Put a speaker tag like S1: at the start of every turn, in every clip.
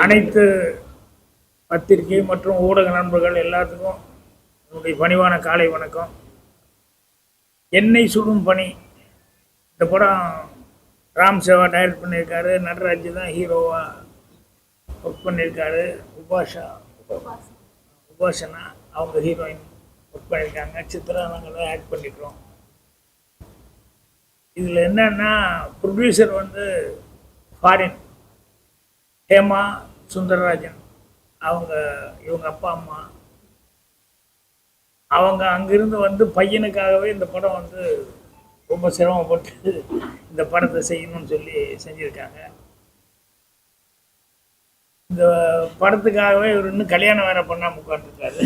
S1: அனைத்து பத்திரிகை மற்றும் ஊடக நண்பர்கள் எல்லாத்துக்கும் என்னுடைய பணிவான காலை வணக்கம். எண்ணெய் சுடும் பணி இந்த படம் ராம் சேவா டைரக்ட் பண்ணியிருக்காரு. நடராஜ் தான் ஹீரோவாக ஒர்க் பண்ணியிருக்காரு. உபாசனா அவங்க ஹீரோயின் ஒர்க் பண்ணியிருக்காங்க. சித்ரா நாங்கள் தான் ஆக்ட் பண்ணிக்கிறோம். இதில் என்னன்னா ப்ரொடியூசர் வந்து ஃபாரின் ஹேமா சுந்தரராஜன் இவங்க அப்பா அம்மா அவங்க அங்கிருந்து வந்து பையனுக்காகவே இந்த படம் வந்து ரொம்ப சிரமப்பட்டு இந்த படத்தை செய்யணும்னு சொல்லி செஞ்சுருக்காங்க. இந்த படத்துக்காகவே இவர் இன்னும் கல்யாணம் வேற பண்ணாமல் உட்காந்துருக்காரு.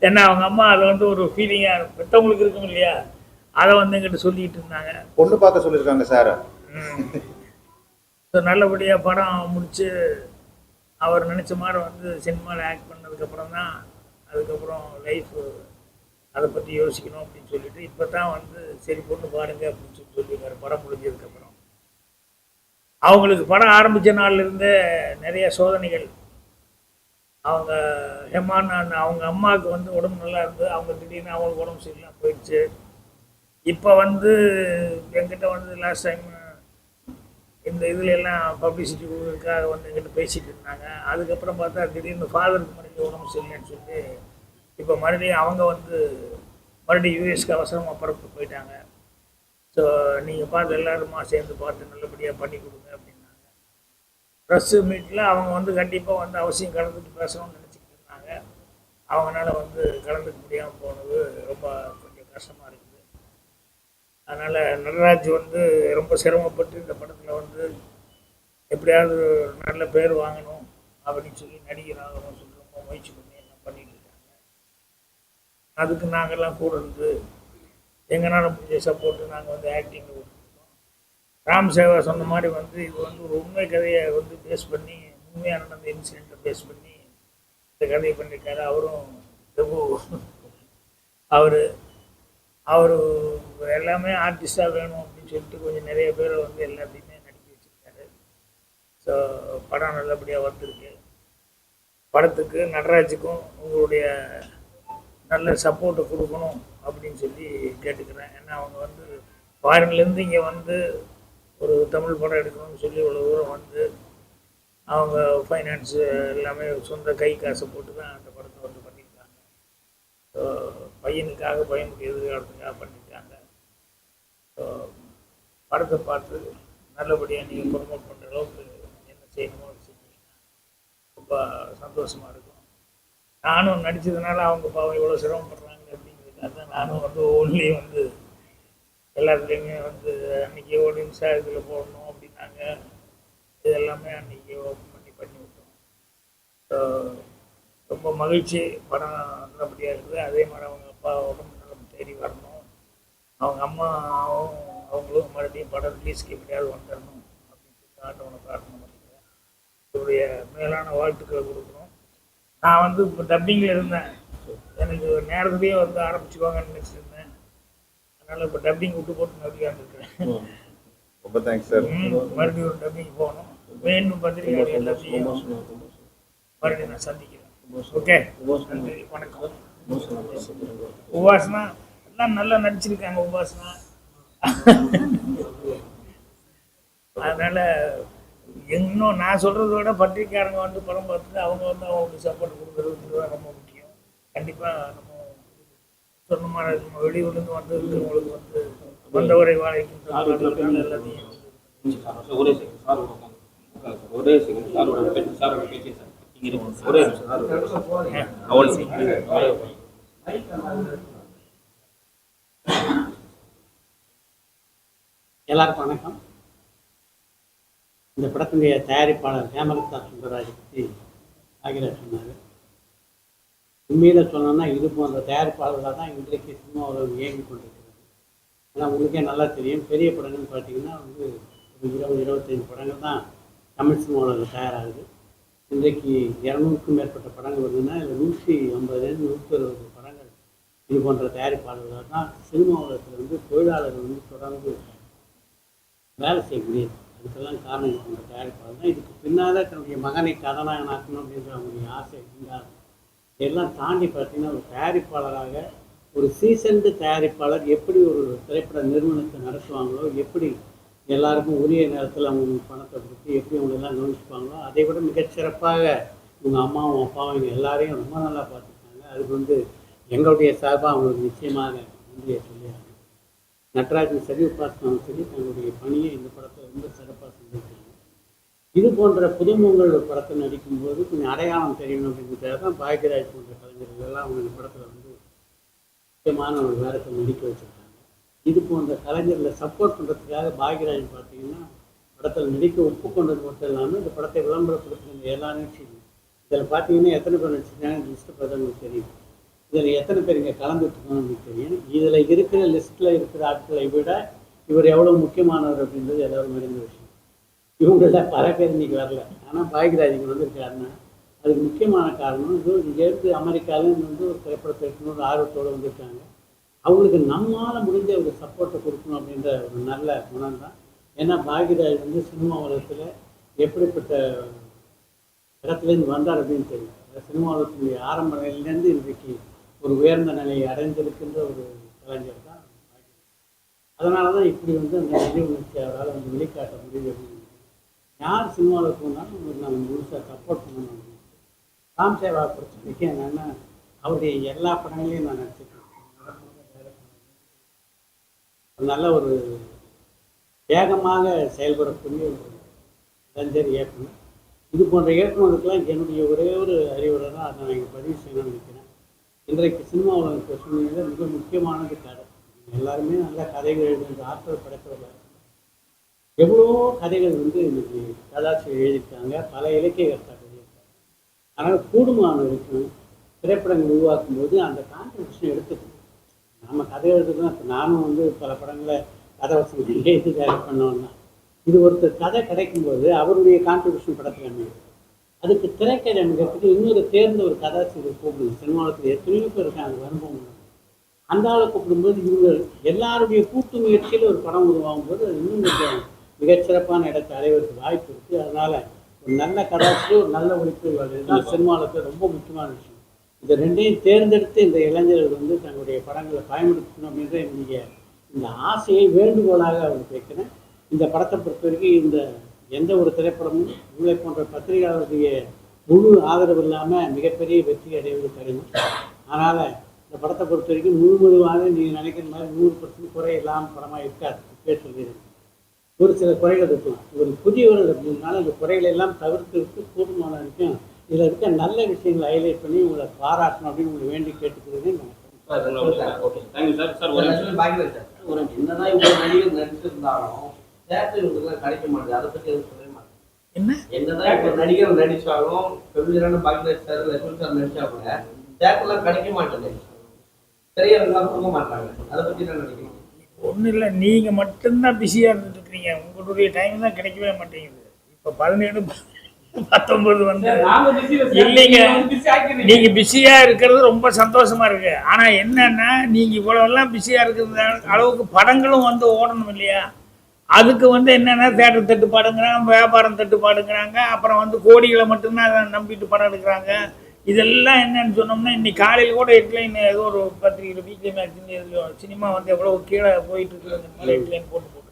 S1: ஏன்னா அவங்க அம்மா அதை வந்து ஒரு ஃபீலிங்காக பெற்றவங்களுக்கு இருக்கும் இல்லையா, அதை வந்து எங்கிட்ட சொல்லிக்கிட்டு இருந்தாங்க.
S2: பொண்ணு பார்க்க சொல்லியிருக்காங்க சார்.
S1: நல்லபடியாக படம் முடித்து அவர் நினச்ச மாதிரி வந்து சினிமாவில் ஆக்ட் பண்ணதுக்கப்புறம் தான் அதுக்கப்புறம் லைஃப் அதை பற்றி யோசிக்கணும் அப்படின்னு சொல்லிட்டு இப்போ தான் வந்து சரி பொண்ணு பாருங்க அப்படின்னு சொல்லியிருக்காரு. படம் முடிஞ்சதுக்கப்புறம் அவங்களுக்கு படம் ஆரம்பித்த நாள்லேருந்தே நிறைய சோதனைகள். அவங்க ஹெமான் அவங்க அம்மாவுக்கு வந்து உடம்பு நல்லா இருந்து அவங்க திடீர்னு அவங்களுக்கு உடம்பு சரியில்லாம் போயிடுச்சு. இப்போ வந்து என்கிட்ட வந்து லாஸ்ட் டைம் இந்த இதில் எல்லாம் பப்ளிசிட்டி கொடுக்கறதுக்காக வந்து எங்கிட்ட பேசிகிட்டு இருந்தாங்க. அதுக்கப்புறம் பார்த்தா திடீர்னு ஃபாதருக்கு மறுபடியும் உடம்பு சரியில்லைன்னு சொல்லி இப்போ மறுபடியும் அவங்க வந்து மறுபடியும் யூஎஸ்க்கு அவசரமாக பரப்பு போயிட்டாங்க. ஸோ நீங்கள் பார்த்து எல்லாருமா சேர்ந்து பார்த்து நல்லபடியாக பண்ணி கொடுங்க அப்படின்னாங்க. ப்ரெஸ் மீட்டில் அவங்க வந்து கண்டிப்பாக வந்து அவசியம் கலந்துட்டு பேசணும்னு நினச்சிக்கிட்டு இருந்தாங்க. அவங்களால வந்து கலந்துக்க முடியாமல் போனது ரொம்ப கொஞ்சம் கஷ்டமாக இருக்குது. அதனால் நடராஜ் வந்து ரொம்ப சிரமப்பட்டு இந்த படத்தில் வந்து எப்படியாவது நல்ல பேர் வாங்கணும் அப்படின்னு சொல்லி நடிகராகணும் சொல்லி ரொம்ப முயற்சி பண்ணி எல்லாம் பண்ணிட்டு இருக்காங்க. அதுக்கு நாங்கள்லாம் கூட இருந்து எங்களால் முடிஞ்ச சப்போர்ட்டு நாங்கள் வந்து ஆக்டிங் கொடுத்துருக்கோம். ராம் சேவா சொன்ன மாதிரி வந்து இது வந்து ஒரு உண்மை கதையை வந்து பேஸ் பண்ணி உண்மையாக நடந்த இன்சிடெண்ட்டை பேஸ் பண்ணி இந்த கதையை பண்ணியிருக்காரு. அவரும் அவர் எல்லாமே ஆர்டிஸ்டாக வேணும் அப்படின்னு சொல்லிட்டு கொஞ்சம் நிறைய பேரை வந்து எல்லாத்தையுமே நடிக்க வச்சுருக்காரு. ஸோ படம் நல்லபடியாக வந்திருக்கு. படத்துக்கு நடராஜுக்கும் உங்களுடைய நல்ல சப்போர்ட்டை கொடுக்கணும் அப்படின்னு சொல்லி கேட்டுக்கிறேன். ஏன்னா அவங்க வந்து ஃபாரின்லேருந்து இங்கே வந்து ஒரு தமிழ் படம் எடுக்கணும்னு சொல்லி இவ்வளோ தூரம் வந்து அவங்க ஃபைனான்ஸு எல்லாமே சொந்த கை காசை போட்டு தான் அந்த படத்தை வந்து பண்ணியிருக்காங்க. ஸோ பையனுக்காக பையனுக்கு எதிர்காலத்துக்காக பண்ணியிருக்காங்க. ஸோ படத்தை பார்த்து நல்லபடியாக நீங்கள் ப்ரொமோட் பண்ணுற அளவுக்கு என்ன செய்யணுமோ அது செஞ்சீங்கன்னா ரொம்ப சந்தோஷமாக இருக்கும். நானும் நடித்ததுனால அவங்க பாவம் இவ்வளோ சிரமப்படுறாங்க அப்படிங்கிறதுக்காக தான் நானும் வந்து ஒன்லி வந்து எல்லாத்துலேயுமே வந்து அன்றைக்கி ஓடின்ஸா இதில் போடணும் அப்படின்னாங்க. இதெல்லாமே அன்றைக்கி ஓப்பன் பண்ணி விட்டோம். ஸோ ரொம்ப மகிழ்ச்சி. படம் நல்லபடியாக இருக்குது. அதே மாதிரி அவங்க அப்பா உடம்பு நல்ல தேடி வரணும். அவங்க அம்மாவும் அவங்களும் மறுபடியும் படம் ரிலீஸ்க்கு எப்படியாவது வந்துடணும் அப்படின்னு சொல்லி ஆண்டவனை பிரார்த்தனை பண்ணிக்கிறேன். என்னுடைய மேலான வாழ்த்துக்களை கொடுக்கணும். நான் வந்து இப்போ டப்பிங்கில் இருந்தேன். எனக்கு நேரத்துலேயே வந்து ஆரம்பிச்சுக்குவாங்கன்னு நினச்சிருந்தேன். அதனால் இப்போ டப்பிங் விட்டு போட்டு நம்பிக்கையாக இருக்கிறேன்.
S2: ரொம்ப தேங்க்ஸ் சார்.
S1: மறுபடியும் ஒரு டப்பிங் போகணும். மீண்டும் பத்திரிகை எல்லாத்தையும் மறுபடியும் நான் சந்திக்கிறேன். ஓகே, நன்றி, வணக்கம். உபாசனா எல்லாம் நல்லா நடிச்சிருக்காங்க. உபாசனா அதனால் இன்னும் நான் சொல்கிறத விட பத்திரிக்கையாளங்க வந்து படம் பார்த்துட்டு அவங்க வந்து அவங்களுக்கு சப்போர்ட் கொடுக்குறது தான் ரொம்ப முக்கியம். கண்டிப்பாக நம்ம சொன்ன மாதிரி நம்ம வெளியூர்லேருந்து வந்தவங்களுக்கு வந்து வந்தவரை வாழைக்கும் எல்லாத்தையும்
S3: எல்லாருக்கும் வணக்கம். இந்த படத்தினுடைய தயாரிப்பாளர் ஹேமலதா சுந்தரராஜ் பற்றி ஆகிராஜ் சொன்னார். உண்மையில் சொன்னோன்னா இது போன்ற தயாரிப்பாளர்களாக தான் இன்றைக்கு சினிமாவில் இயங்கி கொண்டிருக்கிறது. ஆனால் உங்களுக்கே நல்லா தெரியும், பெரிய படங்கள்னு பார்த்தீங்கன்னா வந்து ஒரு 20-25 படங்கள் தான் தமிழ் சினிமாவில் தயாராகுது. இன்றைக்கு 200க்கும் மேற்பட்ட படங்கள் வருதுன்னா இல்லை 150-160 படங்கள் இது போன்ற தயாரிப்பாளர்களாக தான் சினிமா உலகத்தில் வந்து தொழிலாளர்கள் வந்து தொடர்ந்து வேலை செய்ய முடியாது. இதுக்கெல்லாம் காரணம் இந்த தயாரிப்பாளர் தான். இதுக்கு பின்னால் தன்னுடைய மகனை கதாநாயகனாக்கணும் அப்படின்ற அவங்களுடைய ஆசை இருந்தால் இதெல்லாம் தாண்டி பார்த்தீங்கன்னா ஒரு தயாரிப்பாளராக ஒரு சீசன்டு தயாரிப்பாளர் எப்படி ஒரு திரைப்பட நிறுவனத்தை நடத்துவாங்களோ, எப்படி எல்லாருக்கும் உரிய நேரத்தில் அவங்க பணத்தை கொடுத்து எப்படி அவங்களெல்லாம் கவனிச்சுப்பாங்களோ, அதை விட மிகச்சிறப்பாக இவங்க அம்மாவும் அப்பாவும் இவங்க எல்லாரையும் ரொம்ப நல்லா பார்த்துருக்காங்க. அதுக்கு எங்களுடைய சார்பாக அவங்களுக்கு நிச்சயமாக நன்றியை சொல்லி நட்ராஜன் சரி, உபாசனாவும் சரி தங்களுடைய பணியை இந்த படத்தை ரொம்ப சிறப்பாக செஞ்சுருக்காங்க. இது போன்ற புதுமுகங்கள் ஒரு படத்தை நடிக்கும்போது கொஞ்சம் அடையாளம் தெரியணும் அப்படிங்கிறதுக்காக தான் பாக்யராஜ் போன்ற கலைஞர்கள் எல்லாம் அவங்க இந்த படத்தில் முக்கியமான ஒரு வேரத்தை நடிக்க வச்சுருக்காங்க. இது போன்ற கலைஞர்களை சப்போர்ட் பண்ணுறதுக்காக பாக்யராஜ் பார்த்தீங்கன்னா படத்தில் நடிக்க ஒப்புக்கொண்டது மட்டும் இல்லாமல் இந்த படத்தை விளம்பரப்படுத்துகிற எல்லா நிகழ்ச்சியும் இதில் பார்த்தீங்கன்னா எத்தனை பேர் நடிச்சிருக்காங்க லிஸ்ட்டு பார்த்தா உங்களுக்கு தெரியும். இதில் எத்தனை பேர் இங்கே கலந்துட்டுருக்கோன்னு உங்களுக்கு தெரியும். இதில் இருக்கிற லிஸ்ட்டில் இருக்கிற ஆட்களை விட இவர் எவ்வளோ முக்கியமானவர் அப்படின்றது எல்லோரும் அறிந்த விஷயம். இவங்கள பல பேர் இன்றைக்கி வரல, ஆனால் பாக்யராஜ் இங்கே வந்திருக்காருன்னா அதுக்கு முக்கியமான காரணம் இங்கேருந்து அமெரிக்காவிலேருந்து ஒரு திரைப்படத்தை எடுக்கணும்னு ஆர்வத்தோடு வந்திருக்காங்க. அவங்களுக்கு நம்மளால் முடிஞ்ச ஒரு சப்போர்ட்டை கொடுக்கணும் அப்படின்ற ஒரு நல்ல குணம் தான். ஏன்னா பாக்யராஜ் சினிமா உலகத்தில் எப்படிப்பட்ட இடத்துலேருந்து வந்தார் அப்படின்னு தெரியும். சினிமா உலகத்தினுடைய ஆரம்ப நிலையிலேருந்து இன்றைக்கு ஒரு உயர்ந்த நிலையை அடைந்திருக்கின்ற ஒரு கலைஞர் தான் பாக்யராஜ். அதனால தான் இப்படி அந்த நிதி உணர்ச்சி அவரால் வெளிக்காட்ட முடியுது அப்படின்னு. யார் சினிமாவில் போனாலும் நம்ம முழுசாக சப்போர்ட் பண்ணணும் அப்படின்னு. ராம் சேவா பொறுத்தவரைக்கும் என்னென்னா அவருடைய எல்லா படங்களையும் நான் நடிச்சிருக்கேன். நல்ல ஒரு வேகமாக செயல்படக்கூடிய ஒரு கலைஞர் இயக்குனர். இது போன்ற இயக்குநருக்கெல்லாம் என்னுடைய ஒரே ஒரு அறிவுரை தான் அதை நான் இங்கே பதிவு செய்யணும்னு நினைக்கிறேன். இன்றைக்கு சினிமாவில் இருக்கிற சூழ்நிலையில் மிக முக்கியமானது கதை. எல்லாருமே நல்ல கதைகள் எழுதுகிற ஆற்றல் படைத்தவர்கள். எவ்வளோ கதைகள் இன்னைக்கு கதாசிரியர் எழுதியிருக்காங்க, பல இலக்கிய கர்த்தாக்கள் எழுதியிருக்காங்க. ஆனால் கூடுமான வரைக்கும் திரைப்படங்கள் உருவாக்கும் போது அந்த கான்ட்ரிபியூஷன் எடுத்துக்கணும். நம்ம கதை எழுதுதான். இப்போ நானும் பல படங்களை கதை வசதி எழுதி டைரக்ட் பண்ணோன்னா இது ஒருத்தர் கதை கிடைக்கும்போது அவருடைய கான்ட்ரிபியூஷன் படத்தில் அமையும். அதுக்கு திரைக்கதை அமைக்கிறதுக்கு இன்னொரு தேர்ந்த ஒரு கதாசிரியர் கூப்பிடுங்க. சினிமாவில் எத்தனையோ பேர் இருக்காங்க அனுபவம். அந்த ஆளை கூப்பிடும்போது இவங்க எல்லாருடைய கூட்டு முயற்சியில் ஒரு படம் உருவாகும் போது அது இன்னும் கொஞ்சம் மிகச்சிறப்பான இடத்தை அடைவதற்கு வாய்ப்பு இருக்குது. அதனால் ஒரு நல்ல கதாசிரியர், ஒரு நல்ல ஒளிப்பதிவாளர் இதுதான் சினிமாவில் ரொம்ப முக்கியமான விஷயம். இந்த ரெண்டையும் தேர்ந்தெடுத்து இந்த இளைஞர்கள் தங்களுடைய படங்களை பயன்படுத்தணும் அப்படின்ற என்னுடைய இந்த ஆசையை வேண்டுகோளாக அவருக்கு வைக்கிறேன். இந்த படத்தை பொறுத்த வரைக்கும் இந்த எந்த ஒரு திரைப்படமும் உங்களை போன்ற பத்திரிகையாளருடைய முழு ஆதரவு இல்லாமல் மிகப்பெரிய வெற்றி அடைவது கடினம். அதனால் இந்த படத்தை பொறுத்த வரைக்கும் முழுவதுமாக நீங்கள் நினைக்கிற மாதிரி 100% குறை இல்லாமல் படமாக இருக்காது. இப்பே சொல்லிடுறேன். ஒரு சில குறைகள் இருக்கலாம். ஒரு புதியவர்கள் அப்படின்னால இந்த குறைகளை எல்லாம் தவிர்த்து கூடுமான வரைக்கும் இதில் இருக்க நல்ல விஷயங்களை ஹைலைட் பண்ணி உங்களை பாராட்டணும் அப்படின்னு உங்களை வேண்டி கேட்டுக்கிறேன்.
S4: என்னதான் இவ்வளவு நடிகர் நடிச்சிருந்தாலும் தேட்டர் இவங்களுக்குலாம் கிடைக்க மாட்டேங்குது. அதை பத்தி எதுவும் சொல்லவே மாட்டேன். என்னதான் இவ்வளவு நடிகர் நடிச்சாலும் கவிஞரான பாக்யராஜ் சார், லட்சுமி சார் நடிச்சா கூட தேட்டர்லாம் கிடைக்க மாட்டேங்குது. திரையரங்கெல்லாம் கொடுக்க மாட்டாங்க. அதை பத்தி என்ன நினைக்கிறீங்க?
S1: ஒன்றும் இல்லை, நீங்கள் மட்டும்தான் பிஸியாக இருந்துட்டு இருக்கிறீங்க. உங்களுடைய டைம் தான் கிடைக்கவே மாட்டேங்குது. இப்போ 17, 19 இல்லைங்க. நீங்க பிஸியா இருக்கிறது ரொம்ப சந்தோஷமா இருக்கு. ஆனா என்னன்னா நீங்க இவ்வளவெல்லாம் பிஸியா இருக்கிற அளவுக்கு படங்களும் ஓடணும் இல்லையா? அதுக்கு என்னன்னா தேட்டர் தட்டுப்பாடுங்கிறாங்க, வியாபாரம் தட்டுப்பாடுங்கிறாங்க, அப்புறம் கோடிகளை மட்டும்தான் நம்பிட்டு படம் எடுக்கிறாங்க. இதெல்லாம் என்னன்னு சொன்னோம்னா இன்னைக்கு காலையில் கூட ஹெட்லைன் ஏதோ ஒரு பத்திரிகையில் வீக்லி மேக்ஸின் எதுலையோ சினிமா எவ்வளவு கீழே போயிட்டு இருக்குது ஹெட்லைன் போட்டுருக்காங்க.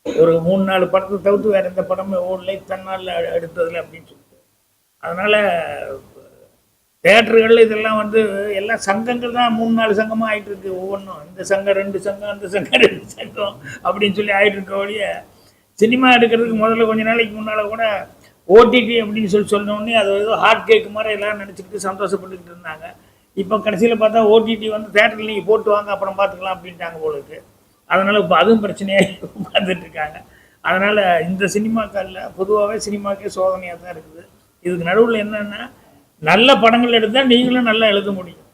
S1: ஒரு 3-4 படத்தை தவிர்த்து வேற எந்த படமும் ஓடலை தன்னால் எடுத்ததில்லை அப்படின்னு சொல்லிட்டு. அதனால தேட்டர்கள் இதெல்லாம் எல்லாம் சங்கங்கள் தான் 3-4 சங்கமாக ஆகிட்டு இருக்கு. ஒவ்வொன்றும் இந்த சங்கம் 2 சங்கம், அந்த சங்கம் 2 சங்கம் அப்படின்னு சொல்லி ஆகிட்டு இருக்க வழிய சினிமா எடுக்கிறதுக்கு முதல்ல கொஞ்ச நாளைக்கு முன்னால் கூட ஓடிடி அப்படின்னு சொன்னோடனே அது ஏதோ ஹார்ட் கேக்கு மாதிரி எல்லாரும் நினச்சிக்கிட்டு சந்தோஷப்பட்டுக்கிட்டு இருந்தாங்க. இப்போ கடைசியில் பார்த்தா ஓடிடி தேட்டரில் நீங்கள் போட்டு வாங்க அப்புறம் பார்த்துக்கலாம் அப்படின்ட்டாங்க போல இருக்கு. அதனால் இப்போ அதுவும் பிரச்சனையாக பார்த்துட்டு இருக்காங்க. அதனால் இந்த சினிமாக்களில் பொதுவாகவே சினிமாக்கே சோதனையாக தான் இருக்குது. இதுக்கு நடுவில் என்னென்னா நல்ல படங்கள் எடுத்தால் நீங்களும் நல்லா எழுத முடியும்.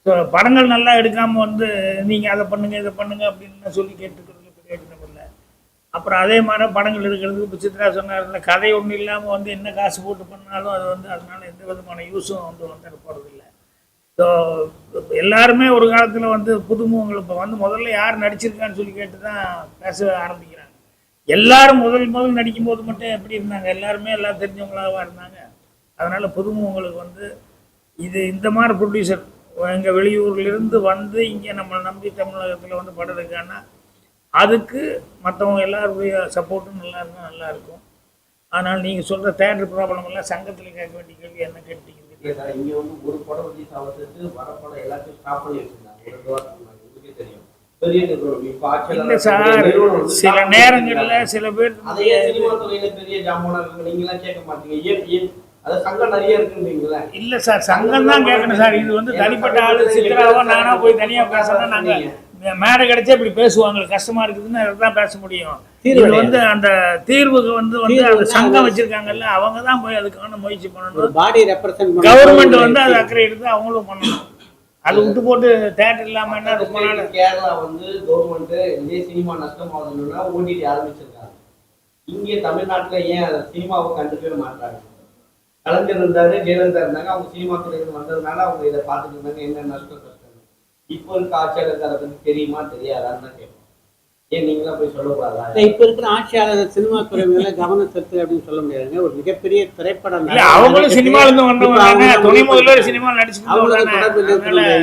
S1: ஸோ படங்கள் நல்லா எடுக்காமல் நீங்கள் அதை பண்ணுங்கள் இதை பண்ணுங்கள் அப்படின்னு சொல்லி கேட்டுக்கிறதுல பிரயோஜனம் இல்லை. அப்புறம் அதே மாதிரி படங்கள் எடுக்கிறதுக்கு இப்போ சித்ரா சொன்னார் கதை ஒன்றும் இல்லாமல் என்ன காசு போட்டு பண்ணாலும் அது அதனால எந்த விதமான யூஸும் வந்துட போகிறதில்லை. ஸோ எல்லாருமே ஒரு காலத்தில் புதுமுகங்கள் இப்போ முதல்ல யார் நடிச்சிருக்கான்னு சொல்லி கேட்டு தான் பேச ஆரம்பிக்கிறாங்க. எல்லாரும் முதல் நடிக்கும்போது மட்டும் எப்படி இருந்தாங்க, எல்லாருமே எல்லாம் தெரிஞ்சவங்களாக இருந்தாங்க. அதனால் புதுமுகங்களுக்கு வந்து இது இந்த மாதிரி ப்ரொடியூசர் எங்கள் வெளியூர்லேருந்து வந்து இங்கே நம்மளை நம்பி தமிழகத்தில் வந்து படம் இருக்கான்னா அதுக்கு மற்றவங்க எல்லாருடைய சப்போர்ட்டும் நல்லா இருந்தால் நல்லாயிருக்கும். அதனால் நீங்கள் சொல்கிற தேட்டர் ப்ராப்ளம் எல்லாம் சங்கத்தில் கேட்க வேண்டிய கேள்வி என்ன கேட்டீங்க?
S4: இங்கே வந்து ஒரு படம் ரிலீஸ் ஆகிறதுக்கு வர படம் எல்லாத்தையும் ஸ்டாப் பண்ணி வச்சுருந்தாங்க. ஒரு வாரம் உங்களுக்கே தெரியும். பெரிய நிறுவனம் இப்போ
S1: இல்லை சார், சில நேரங்களில் சில பேர்
S4: அதே சினிமா துறையில பெரிய ஜாமானா இருக்கு, நீங்களாம் கேட்க மாட்டீங்க. அது சங்கம் நிறைய இருக்குன்றீங்களா?
S1: இல்லை சார், சங்கம் தான் கேட்கணும் சார். இது வந்து தனிப்பட்ட ஆளு சித்ராவோ நானா போய் தனியாக பேசணும்னா நாங்கள் மேடை கிடைச்சா இப்படி பேசுவாங்க, கஷ்டமா இருக்குதுன்னு தான் பேச முடியும். இது வந்து அந்த தீர்வுக்கு வந்து அந்த சங்கம் வச்சிருக்காங்கல்ல, அவங்க தான் போய் அதுக்கான முயற்சி பண்ணணும்.
S3: பாடி ரெப்ரசன்ட்
S1: கவர்மெண்ட் வந்து அது அக்கறை எடுத்து அவங்களும் பண்ணணும். அது விட்டு போட்டு தேட்டர் இல்லாம என்ன ரொம்ப நாள்.
S4: கேரளா வந்து கவர்மெண்ட் இதே சினிமா நஷ்டமாகுதுன்னா ஓடிடி ஆரம்பிச்சிருக்காங்க. இங்கே தமிழ்நாட்டுல ஏன் சினிமாவை கண்டுக்கவே மாட்டாங்க? கலைஞர் இருந்தாரு, ஜெயலலிதா இருந்தாங்க, அவங்க சினிமா துறையில் வந்ததுனால அவங்க இதை பார்த்துட்டு இருந்தாங்க. என்ன நஷ்டம் கஷ்டம் இப்போ இருக்க ஆட்சியாளருக்கு அதை பத்தி தெரியுமா தெரியாதான்னு தான் கேட்போம். ஏன் நீங்களா போய் சொல்லக்கூடாதா?
S3: இப்ப இருக்கிற ஆட்சியாளர் சினிமா துறை மேல கவனம் செலுத்து அப்படின்னு சொல்ல முடியாதுங்க. ஒரு மிகப்பெரிய திரைப்படம்
S1: அவங்களும் சினிமால இருந்து வந்தவங்க, துணை முதல்வர் சினிமா
S3: நடிச்சுட்டு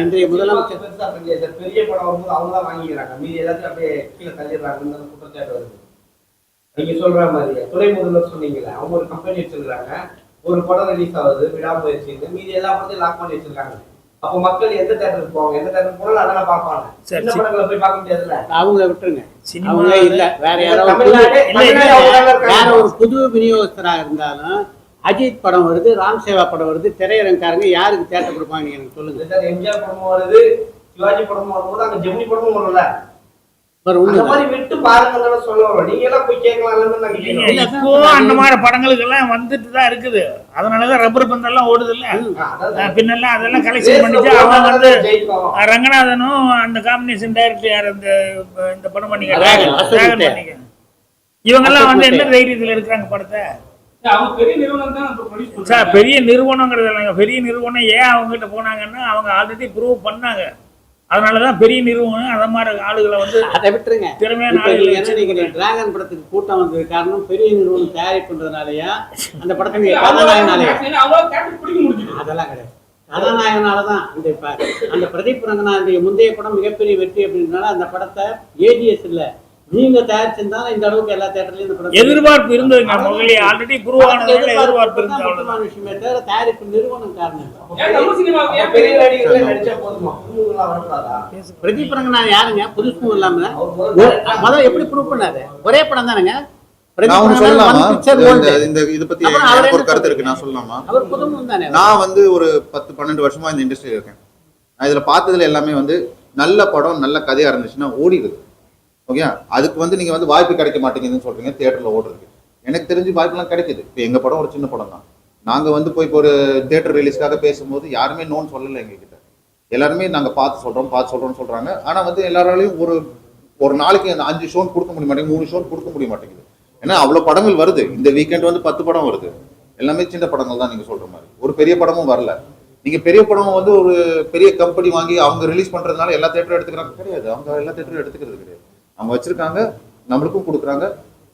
S3: இன்றைய முதலமைச்சர்
S4: பெரிய படம் வரும்போது அவங்க தான் வாங்கிக்கிறாங்க, மீதி எல்லாத்தையும் அப்படியே கீழே தள்ளிடுறாங்கன்னு குற்றச்சாட்டு வருது. நீங்க சொல்ற மாதிரி துணை முதல்வர் சொன்னீங்களே, அவங்க ஒரு கம்பெனி வச்சிருக்காங்க, ஒரு படம் ரிலீஸ் ஆகுது விடாமுயற்சி, மீதி எல்லா படத்தையும் லாக் பண்ணி வச்சிருக்காங்க. அப்போ மக்கள் எந்த தேட்டருக்கு போவாங்க? எந்த தேட்டருக்கு போனாலும் அதெல்லாம் பார்ப்பாங்க. சின்ன படங்களை போய் பார்க்க முடியாதுல்ல.
S3: அவங்கள விட்டுருங்க, அவங்களே இல்ல, வேற யாராவது வேற ஒரு புது விநியோகஸ்தராக இருந்தாலும் அஜித் படம் வருது, ராம் சேவா படம் வருது, திரையரங்காரங்க யாருக்கு தேட்டர் கொடுப்பாங்க எனக்கு சொல்லுங்க சார்.
S4: எம்ஜிஆர் படமும் வருது, சிவாஜி படமும் வரும்போது அங்க ஜெமினி படமும் வரும்ல, அந்த மாதிரி விட்டு பாருங்க சொல்ல வரும். நீங்க எல்லாம் போய் கேட்கலாம்.
S1: இப்போ அந்த மாதிரி படங்களுக்கு எல்லாம் வந்துட்டு தான் இருக்குது. அதனாலதான் ரப்பர் பந்தெல்லாம் ஓடுது இல்ல, பின்னெல்லாம் அதெல்லாம் கலெக்ஷன் பண்ணிச்சு. அவன் வந்து ரங்கநாதனும் அந்த காம்பினேஷன் டைரக்டர் யார் இந்த படம் பண்ணிக்க இவங்க எல்லாம் வந்து என்ன தைரியத்துல எடுக்கிறாங்க படத்தை? சார் பெரிய நிறுவனங்கிறது இல்லைங்க. பெரிய நிறுவனம் ஏன் அவங்க கிட்ட போனாங்கன்னா அவங்க ஆல்ரெடி ப்ரூவ் பண்ணாங்க. அதனாலதான் பெரிய நிறுவனம் அந்த மாதிரி ஆளுகளை வந்து
S3: அதை விட்டுருங்க.
S1: திறமையான ஆளுகளை
S3: டிராகன் படத்துக்கு கூட்டம் வந்தது காரணம் பெரிய நிறுவனம் தயாரிப்பு பண்றதுனாலயா? அந்த படத்துக்கு கதாநாயகனாலே அதெல்லாம் கிடையாது. கதாநாயகனாலதான் அந்த பிரதீப் ரங்கநாதனுடைய முந்தைய படம் மிகப்பெரிய வெற்றி அப்படின்றனால அந்த படத்தை ஏஜிஎஸ் இல்ல நீங்க தயாரிச்சிருந்தாலும் இந்த அளவுக்கு எல்லா தேட்டர்லயும் இந்த படம்
S1: எதிர்பார்ப்பு இருந்ததுங்க. முதல்ல ஆல்ரெடி ப்ரூவ் ஆனதுனால எதிர்பார்ப்பு இருந்தது.
S3: அவ்வளவுதான் விஷயமே தவிர தயாரிப்பு நிறுவனம் காரணம். பிரதீப் ரங்கநாதன் யாருங்க புதுசும் இல்லாம முதல்ல எப்படி ப்ரூவ் பண்ணாரு? ஒரே படம் தானுங்க.
S2: நான் வந்து ஒரு 10-12 வருஷமா இந்த இண்டஸ்ட்ரியில இருக்கேன். நான் இதுல பார்த்ததுல எல்லாமே வந்து நல்ல படம் நல்ல கதையா இருந்துச்சுன்னா ஓடிடுது. ஓகே, அதுக்கு வந்து நீங்க வந்து வாய்ப்பு கிடைக்க மாட்டேங்குதுன்னு சொல்றீங்க தியேட்டர்ல ஓடுறதுக்கு. எனக்கு தெரிஞ்சு வாய்ப்புலாம் கிடைக்குது. இப்போ எங்க படம் ஒரு சின்ன படம் தான். நாங்க வந்து போய் இப்போ ஒரு தியேட்டர் ரிலீஸ்க்காக பேசும்போது யாருமே நோன்னு சொல்லலை எங்ககிட்ட. எல்லாருமே நாங்க பார்த்து சொல்றோம்னு சொல்றாங்க. ஆனா வந்து எல்லாராலையும் ஒரு நாளைக்கு அந்த 5 ஷோ கொடுக்க முடிய மாட்டேங்குது, 3 ஷோ கொடுக்க முடிய மாட்டேங்குது. ஏன்னா அவ்வளவு படங்கள் வருது. இந்த வீக்கெண்ட் வந்து 10 படம் வருது. எல்லாமே சின்ன படங்கள் தான் நீங்க சொல்ற மாதிரி. ஒரு பெரிய படமும் வரல. நீங்க பெரிய படம் வந்து ஒரு பெரிய கம்பெனி வாங்கி அவங்க ரிலீஸ் பண்றதுனால எல்லா தேட்டரும் எடுத்துக்கிறாங்க கிடையாது. அவங்க எல்லா தேட்டரும் எடுத்துக்கிறது கிடையாது. அவங்க வச்சிருக்காங்க, நம்மளுக்கும் கொடுக்குறாங்க.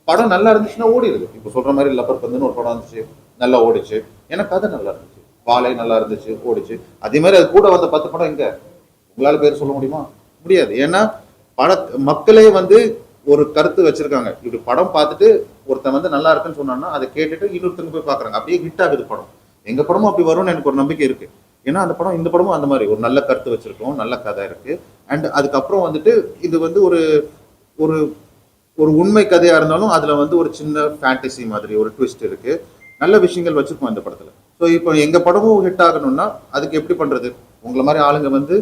S2: படம் நல்லா இருந்துச்சுன்னா ஓடிடுது. இப்போ சொல்ற மாதிரி லப்பர் பந்துன்னு ஒரு படம் இருந்துச்சு, நல்லா ஓடிச்சு. ஏன்னா கதை நல்லா இருந்துச்சு, வாழை நல்லா இருந்துச்சு, ஓடிச்சு. அதே மாதிரி அது கூட வந்த 10 படம் எங்க உங்களால பேர் சொல்ல முடியுமா? முடியாது. ஏன்னா மக்களே வந்து ஒரு கருத்து வச்சிருக்காங்க. இப்படி படம் பார்த்துட்டு ஒருத்தன் வந்து நல்லா இருக்குன்னு சொன்னான்னா அதை கேட்டுட்டு இன்னொருத்தங்க போய் பாக்குறாங்க. அப்படியே ஹிட் ஆகுது படம். எங்க படமும் அப்படி வரும்னு எனக்கு ஒரு நம்பிக்கை இருக்கு. ஏன்னா அந்த படம் இந்த படமும் அந்த மாதிரி ஒரு நல்ல கருத்து வச்சிருக்கோம், நல்ல கதை இருக்கு. அண்ட் அதுக்கப்புறம் வந்துட்டு இது வந்து ஒரு ஒரு ஒரு உண்மை கதையா இருந்தாலும் அதுல வந்து ஒரு சின்ன ஃபேண்டசி மாதிரி ஒரு ட்விஸ்ட் இருக்கு. நல்ல விஷயங்கள் வச்சிருக்கோம் இந்த படத்துல. ஸோ இப்போ எங்க படமும் ஹிட் ஆகணும்னா அதுக்கு எப்படி பண்றது? உங்களை மாதிரி ஆளுங்க வந்து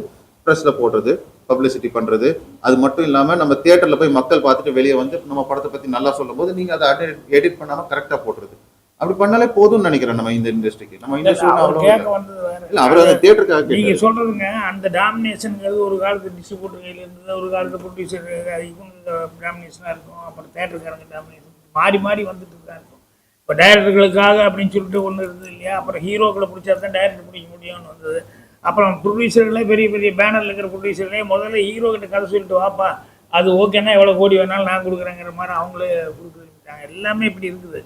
S2: ப்ரெஸ்ல போடுறது, பப்ளிசிட்டி பண்றது. அது மட்டும் இல்லாம நம்ம தியேட்டர்ல போய் மக்கள் பார்த்துட்டு வெளியே வந்து நம்ம படத்தை பத்தி நல்லா சொல்லும் போது நீங்க அதை எடிட் பண்ணாம கரெக்டா போடுறது. அப்படி பண்ணாலே போதும்னு நினைக்கிறேன். நம்ம இந்த இண்டஸ்ட்ரிக்கு நம்ம இண்டஸ்ட்ரி அவர் அந்த தியேட்டருக்காக
S1: நீங்க சொல்றதுங்க. அந்த டாமினேஷனுங்கிறது ஒரு காலத்து டிஸ்ட்ரிபியூட்டர் கையில இருந்தது, ஒரு காலத்து ப்ரொடியூசர் டாமினேஷனா இருக்கும், அப்புறம் தேட்டருக்காரங்க டாமினேஷன் மாறி மாறி வந்துட்டு தான் இருக்கும். இப்போ டைரக்டர்களுக்காக அப்படின்னு சொல்லிட்டு ஒன்று இருந்தது இல்லையா? அப்புறம் ஹீரோக்களை பிடிச்சா தான் டைரக்டர் பிடிக்க முடியும்னு வந்தது. அப்புறம் ப்ரொடியூசர்களே பெரிய பெரிய பேனரில் இருக்கிற ப்ரொடியூசர்களே முதல்ல ஹீரோ கிட்ட கதை சொல்லிட்டு வாப்பா அது ஓகேன்னா எவ்வளோ கோடி வேணாலும் நான் கொடுக்குறேங்கிற மாதிரி அவங்களே கொடுக்குறாங்க. எல்லாமே இப்படி இருக்குது.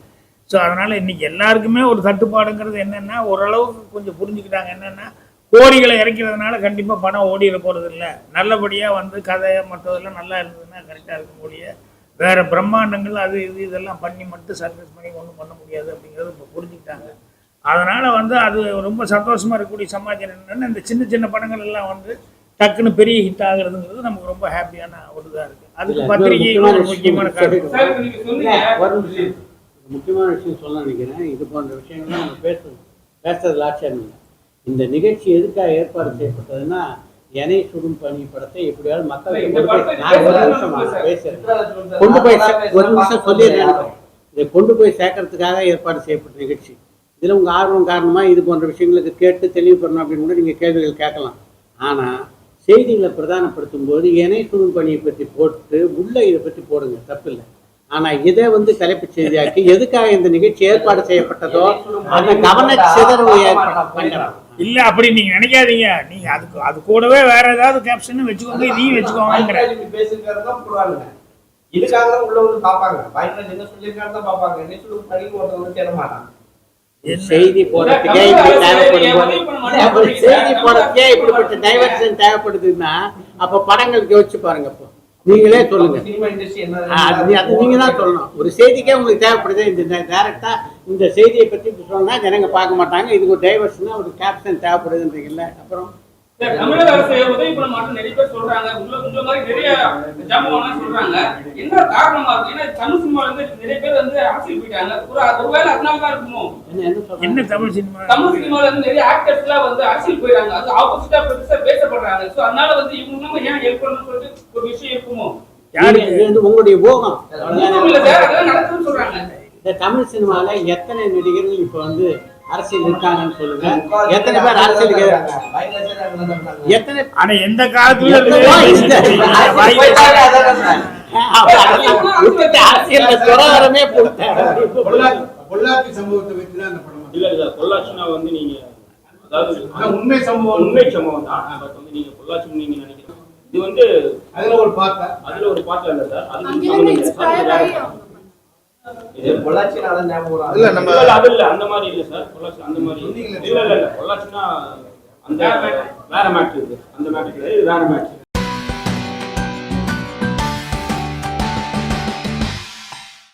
S1: ஸோ அதனால் இன்றைக்கி எல்லாருக்குமே ஒரு தட்டுப்பாடுங்கிறது என்னென்னா ஓரளவுக்கு கொஞ்சம் புரிஞ்சுக்கிட்டாங்க. என்னென்னா கோடிகளை இறக்கிறதுனால கண்டிப்பாக படம் ஓடிட போகிறது இல்லை. நல்லபடியாக வந்து கதை மற்றதெல்லாம் நல்லா இருந்ததுன்னா கரெக்டாக இருக்கும் ஒழிய வேறு பிரம்மாண்டங்கள் அது இதெல்லாம் பண்ணி மட்டும் சர்க்கஸ் பண்ணி ஒன்றும் பண்ண முடியாது அப்படிங்கிறது இப்போ புரிஞ்சுக்கிட்டாங்க. அதனால் வந்து அது ரொம்ப சந்தோஷமாக இருக்கக்கூடிய சமாச்சாரம் என்னென்னா இந்த சின்ன சின்ன படங்கள் எல்லாம் வந்து டக்குன்னு பெரிய ஹிட் ஆகுறதுங்கிறது நமக்கு ரொம்ப ஹாப்பியான ஒரு இதாக இருக்குது. அதுக்கு பத்திரிகை ஒரு முக்கியமான காரணம்.
S3: முக்கியமான விஷயம் சொல்ல நினைக்கிறேன். இது போன்ற விஷயங்கள்லாம் நம்ம பேசுறதுல ஆட்சியம் இல்லை. இந்த நிகழ்ச்சி எதுக்காக ஏற்பாடு செய்யப்பட்டதுன்னா எனை சுடும் பணி படத்தை எப்படியாவது மக்களுக்கு கொண்டு போய் ஒரு நிமிஷம் சொல்லிடுறேன். இதை கொண்டு போய் சேர்க்கறதுக்காக ஏற்பாடு செய்யப்பட்ட நிகழ்ச்சி. இதில் உங்கள் ஆர்வம் காரணமாக இது போன்ற விஷயங்களுக்கு கேட்டு தெளிவு பண்ணணும் அப்படின்னு கூட நீங்கள் கேள்விகள் கேட்கலாம். ஆனால் செய்திகளை பிரதானப்படுத்தும் போது எனை சுடும் பணியை பற்றி போட்டு உள்ள இதை பற்றி போடுங்க, தப்பில்லை. ஆனால் இதை வந்து தலைப்பு செய்தியாக்கி எதுக்காக இந்த நிகழ்ச்சி ஏற்பாடு செய்யப்பட்டதோ அந்த கவன சிதறவு ஏற்படும்.
S1: இல்ல அப்படி நீங்க நினைக்காதீங்க. நீங்க அது கூடவே வேற ஏதாவது கேப்ஷன் வச்சுக்கோங்க, நீ வச்சுக்கோங்க.
S4: இதுக்காக தான் உள்ள வந்து பாப்பாங்க. பயங்கர என்ன சொல்லியிருக்காங்க தான் பாப்பாங்க. என்ன சொல்லி படி ஒருத்தர் வந்து தேட மாட்டாங்க.
S3: செய்தி போறதுக்கே இப்படி தேவைப்படும். செய்தி போறதுக்கே இப்படிப்பட்ட டைவர்ஷன் தேவைப்படுதுன்னா அப்ப படங்களுக்கு யோசிச்சு பாருங்க. இப்போ நீங்களே சொல்லுங்க. அது நீங்க தான் சொல்லணும். ஒரு செய்திக்கே உங்களுக்கு தேவைப்படுது. இந்த டைரக்டா இந்த செய்தியை பற்றி சொன்னா ஜனங்க பார்க்க மாட்டாங்க. இதுக்கு ஒரு டைவர்ஷனா ஒரு கேப்ஷன் தேவைப்படுதுன்றீங்கல்ல. அப்புறம்
S5: தமிழக அரசு உதவி பண்ண மாட்டேன் நிறைய பேர் சொல்றாங்க. உங்களை மாதிரி நிறைய ஜாமான் சொல்றாங்க. என்ன காரணமா இருக்கு? ஏன்னா தமிழ் சினிமால இருந்து நிறைய பேர் வந்து அரசியல் போயிட்டாங்க. ஒருவேளை அதனால தான் இருக்குமோ?
S1: என்ன தமிழ்
S5: சினிமால இருந்து நிறைய ஆக்டர்ஸ் எல்லாம் வந்து அரசியல் போயிட்டாங்க. அது ஆப்போசிட்டா பெருசா பேசப்படுறாங்க. சோ அதனால வந்து இவங்க நம்ம ஏன் ஹெல்ப் பண்ணணும்னு சொல்லிட்டு ஒரு விஷயம் இருக்குமோ?
S3: உங்களுடைய போகம்
S5: நடக்குதுன்னு சொல்றாங்க.
S3: இந்த தமிழ் சினிமால எத்தனை நடிகர்கள் இப்ப வந்து அரசியல் இருக்காங்கன்னு சொல்லுங்க. எத்தனை பேர் அரசியல் எத்தனை
S1: ஆனா எந்த காலத்துல
S3: அரசியல் துறவரமே
S6: பொள்ளாச்சி சம்பவத்தை வச்சுதான் அந்த படம்
S7: இல்ல பொள்ளாச்சினா வந்து நீங்க அதாவது உண்மை சம்பவம் தான். பட் வந்து நீங்க பொள்ளாச்சி நீங்க நினைக்கிறீங்க இது வந்து அதுல ஒரு பாட்டு இல்ல சார். அது
S4: பொள்ளாச்சினால ஞாபகம்
S2: இல்ல நம்ம
S7: அது இல்ல அந்த மாதிரி இல்ல சார். பொள்ளாச்சி அந்த மாதிரி இல்ல பொள்ளாச்சினா அந்த வேற மேட்டர் இது. அந்த மேட்டர் இது வேற மேட்டர்.